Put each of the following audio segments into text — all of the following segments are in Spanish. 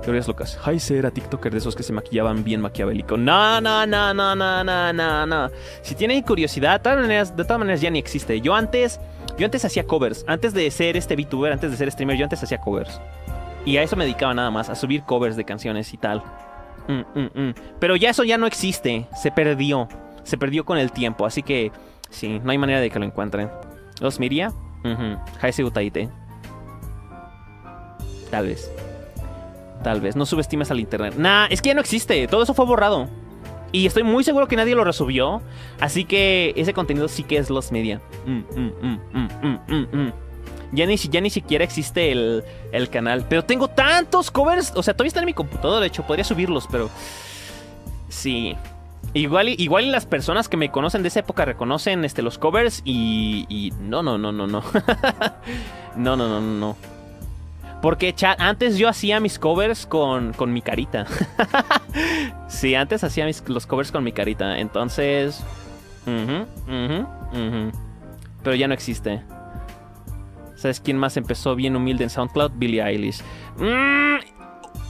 Teorías locas. Heise era TikToker de esos que se maquillaban bien maquiavélico. No, no, no, no, no, no, no, no. Si tienen curiosidad, de todas maneras ya ni existe. Yo antes hacía covers. Antes de ser VTuber, antes de ser streamer, yo antes hacía covers. Y a eso me dedicaba nada más, a subir covers de canciones y tal. Pero ya eso ya no existe. Se perdió. Se perdió con el tiempo. Así que, sí, no hay manera de que lo encuentren. ¿Los Miria? Heise Utaite. Tal vez. Tal vez. No subestimes al internet. Nah, es que ya no existe. Todo eso fue borrado. Y estoy muy seguro que nadie lo resubió. Así que ese contenido sí que es Lost Media. Ya ni siquiera existe el canal. Pero tengo tantos covers. O sea, todavía está en mi computadora. De hecho, podría subirlos, pero... Sí. Igual las personas que me conocen de esa época reconocen los covers y... No. No. Porque antes yo hacía mis covers con mi carita. Sí, antes hacía los covers con mi carita. Entonces... Pero ya no existe. ¿Sabes quién más empezó bien humilde en SoundCloud? Billie Eilish.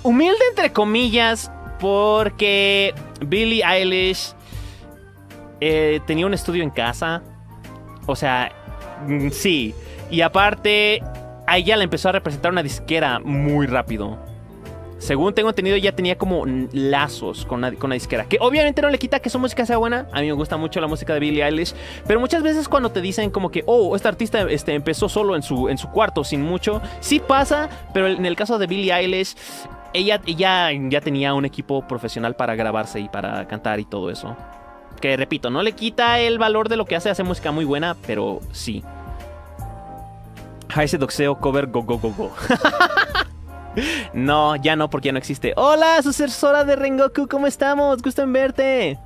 Humilde entre comillas, porque Billie Eilish tenía un estudio en casa. O sea, sí. Y aparte... A ella la empezó a representar una disquera muy rápido. Según tengo entendido, ya tenía como lazos con una disquera. Que obviamente no le quita que su música sea buena. A mí me gusta mucho la música de Billie Eilish. Pero muchas veces cuando te dicen como que... Oh, esta artista empezó solo en su cuarto, sin mucho. Sí pasa, pero en el caso de Billie Eilish... Ella ya tenía un equipo profesional para grabarse y para cantar y todo eso. Que repito, no le quita el valor de lo que hace música muy buena, pero sí. Heise Doxeo cover go. No, ya no, porque ya no existe. Hola, sucesora de Rengoku, ¿cómo estamos? Gusto en verte.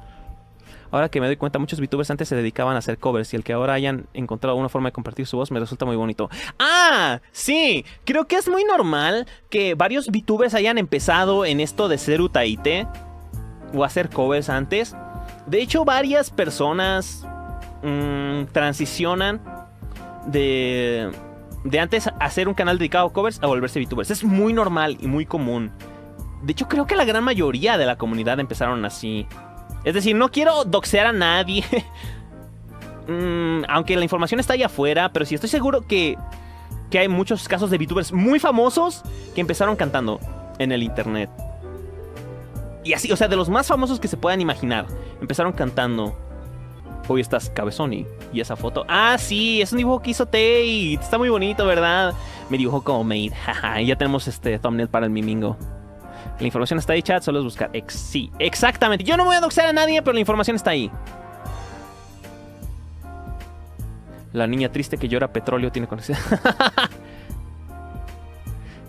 Ahora que me doy cuenta, muchos VTubers antes se dedicaban a hacer covers y el que ahora hayan encontrado una forma de compartir su voz me resulta muy bonito. ¡Ah! Sí, creo que es muy normal que varios VTubers hayan empezado en esto de ser utaite o hacer covers antes. De hecho, varias personas transicionan de antes hacer un canal dedicado a covers a volverse VTubers. Es muy normal y muy común. De hecho, creo que la gran mayoría de la comunidad empezaron así. Es decir, no quiero doxear a nadie. Aunque la información está allá afuera. Pero sí estoy seguro que hay muchos casos de VTubers muy famosos que empezaron cantando en el internet. Y así, o sea, de los más famosos que se puedan imaginar. Empezaron cantando. Hoy estás cabezón y esa foto. Ah, sí, es un dibujo que hizo Tate. Está muy bonito, ¿verdad? Me dibujó como Made. Jaja, ya tenemos thumbnail para el mimingo. La información está ahí, chat, solo es buscar. Sí, exactamente. Yo no voy a doxear a nadie, pero la información está ahí. La niña triste que llora petróleo tiene conexión.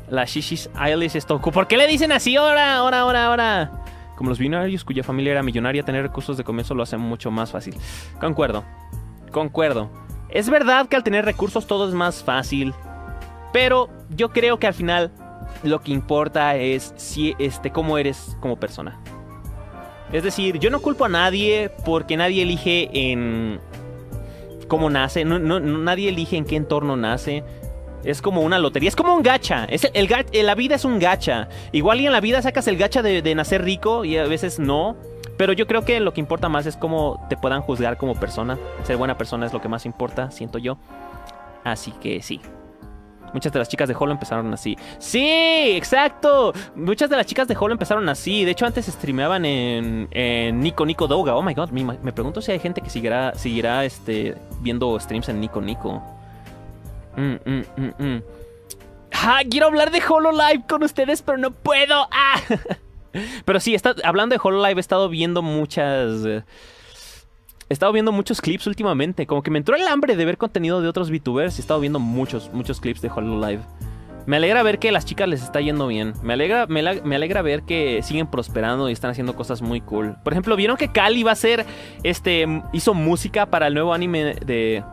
La Shishis Eilish es Toku. ¿Por qué le dicen así ahora? Como los billonarios cuya familia era millonaria, tener recursos de comienzo lo hace mucho más fácil. Concuerdo. Es verdad que al tener recursos todo es más fácil. Pero yo creo que al final lo que importa es si cómo eres como persona. Es decir, yo no culpo a nadie porque nadie elige en cómo nace. Nadie elige en qué entorno nace. Es como una lotería, es como un gacha. La vida es un gacha. Igual y en la vida sacas el gacha de nacer rico y a veces no. Pero yo creo que lo que importa más es cómo te puedan juzgar como persona. Ser buena persona es lo que más importa, siento yo. Así que sí. Muchas de las chicas de Holo empezaron así. ¡Sí! ¡Exacto! Muchas de las chicas de Holo empezaron así. De hecho, antes streameaban en Nico Nico Douga. Oh my god, me pregunto si hay gente que seguirá viendo streams en Nico Nico. Quiero hablar de HoloLive con ustedes, pero no puedo. Pero sí, hablando de HoloLive, he estado viendo muchos clips últimamente. Como que me entró el hambre de ver contenido de otros VTubers y he estado viendo muchos clips de HoloLive. Me alegra ver que a las chicas les está yendo bien. Me alegra ver que siguen prosperando y están haciendo cosas muy cool. Por ejemplo, ¿vieron que Cali va a hacer hizo música para el nuevo anime de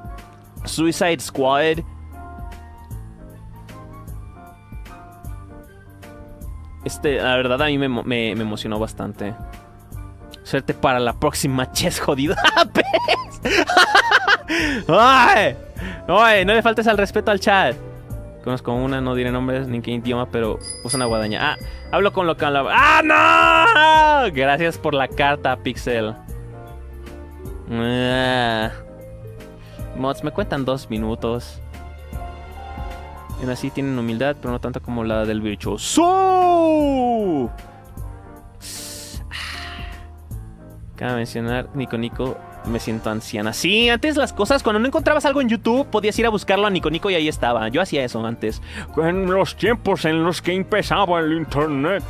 Suicide Squad? La verdad a mí me emocionó bastante. Suerte para la próxima, Ches jodido. ¡Ay! ¡Ay! No le faltes al respeto al chat. Conozco una, no diré nombres ni qué idioma, pero usa una guadaña. Ah, hablo con lo que hablaba. ¡Ah, no! Gracias por la carta, Pixel. Mods, me cuentan 2 minutos. En así tienen humildad, pero no tanto como la del virtuoso. Cabe mencionar, Nico, me siento anciana. Sí, antes las cosas, cuando no encontrabas algo en YouTube, podías ir a buscarlo a Nico y ahí estaba. Yo hacía eso antes. En los tiempos en los que empezaba el internet.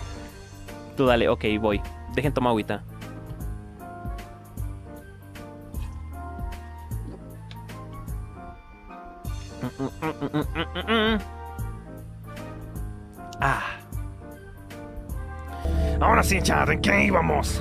Tú dale, ok, voy. Dejen tomar agüita. Ah. Ahora sí, chat, ¿en qué íbamos?